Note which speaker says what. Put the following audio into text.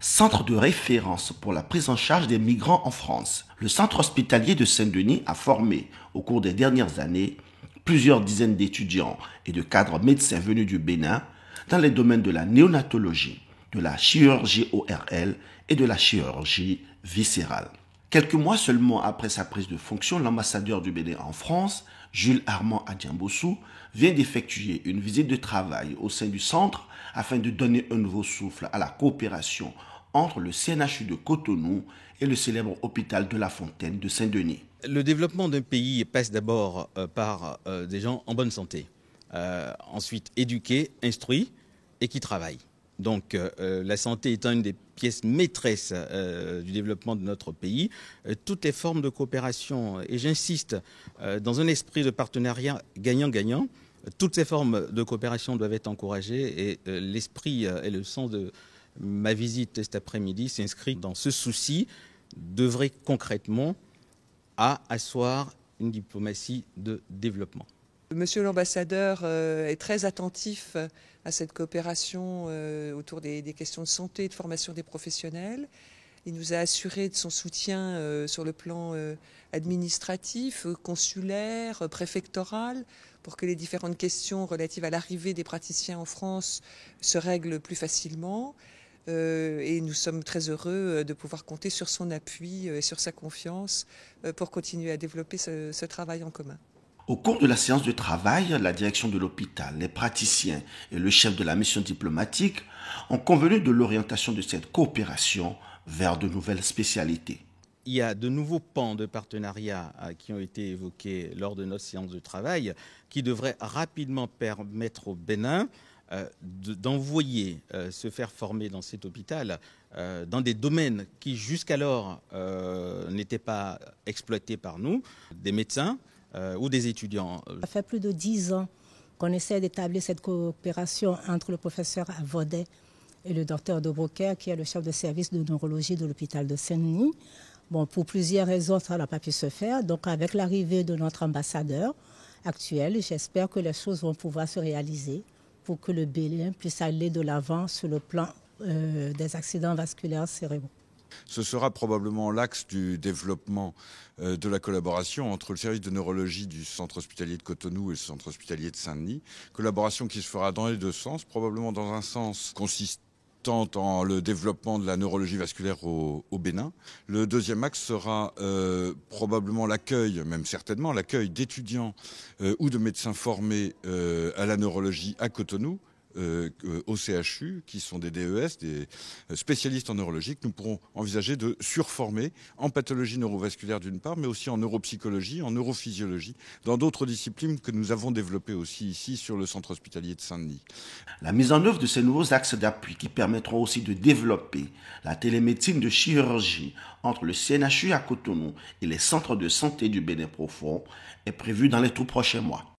Speaker 1: Centre de référence pour la prise en charge des migrants en France. Le centre hospitalier de Saint-Denis a formé, au cours des dernières années, plusieurs dizaines d'étudiants et de cadres médecins venus du Bénin dans les domaines de la néonatologie, de la chirurgie ORL et de la chirurgie viscérale. Quelques mois seulement après sa prise de fonction, l'ambassadeur du Bénin en France, Jules Armand Adjambossou, vient d'effectuer une visite de travail au sein du centre afin de donner un nouveau souffle à la coopération entre le CNHU de Cotonou et le célèbre hôpital de La Fontaine de Saint-Denis.
Speaker 2: Le développement d'un pays passe d'abord par des gens en bonne santé, ensuite éduqués, instruits et qui travaillent. Donc la santé étant une des pièces maîtresses du développement de notre pays, toutes les formes de coopération, et j'insiste, dans un esprit de partenariat gagnant-gagnant, toutes ces formes de coopération doivent être encouragées et l'esprit et le sens de ma visite cet après-midi s'inscrit dans ce souci d'œuvrer concrètement à asseoir une diplomatie de développement.
Speaker 3: Monsieur l'ambassadeur est très attentif à cette coopération autour des questions de santé et de formation des professionnels. Il nous a assuré de son soutien sur le plan administratif, consulaire, préfectoral, pour que les différentes questions relatives à l'arrivée des praticiens en France se règlent plus facilement. Et nous sommes très heureux de pouvoir compter sur son appui et sur sa confiance pour continuer à développer ce travail en commun.
Speaker 1: Au cours de la séance de travail, la direction de l'hôpital, les praticiens et le chef de la mission diplomatique ont convenu de l'orientation de cette coopération vers de nouvelles spécialités.
Speaker 2: Il y a de nouveaux pans de partenariat qui ont été évoqués lors de notre séance de travail qui devraient rapidement permettre au Bénin d'envoyer se faire former dans cet hôpital dans des domaines qui jusqu'alors n'étaient pas exploités par nous, des médecins ou des étudiants.
Speaker 4: Ça fait plus de 10 ans qu'on essaie d'établir cette coopération entre le professeur Vaudet et le docteur de Brocaire, qui est le chef de service de neurologie de l'hôpital de Saint-Denis. Bon, pour plusieurs raisons, ça n'a pas pu se faire. Donc avec l'arrivée de notre ambassadeur actuel, j'espère que les choses vont pouvoir se réaliser pour que le Bénin puisse aller de l'avant sur le plan des accidents vasculaires cérébraux.
Speaker 5: Ce sera probablement l'axe du développement de la collaboration entre le service de neurologie du centre hospitalier de Cotonou et le centre hospitalier de Saint-Denis. Collaboration qui se fera dans les deux sens, probablement dans un sens consistant en le développement de la neurologie vasculaire au Bénin. Le deuxième axe sera probablement l'accueil, même certainement l'accueil d'étudiants ou de médecins formés à la neurologie à Cotonou, au CHU, qui sont des DES, des spécialistes en neurologie, que nous pourrons envisager de surformer en pathologie neurovasculaire d'une part, mais aussi en neuropsychologie, en neurophysiologie, dans d'autres disciplines que nous avons développées aussi ici sur le centre hospitalier de Saint-Denis.
Speaker 1: La mise en œuvre de ces nouveaux axes d'appui qui permettront aussi de développer la télémédecine de chirurgie entre le CNHU à Cotonou et les centres de santé du Bénin profond est prévue dans les tout prochains mois.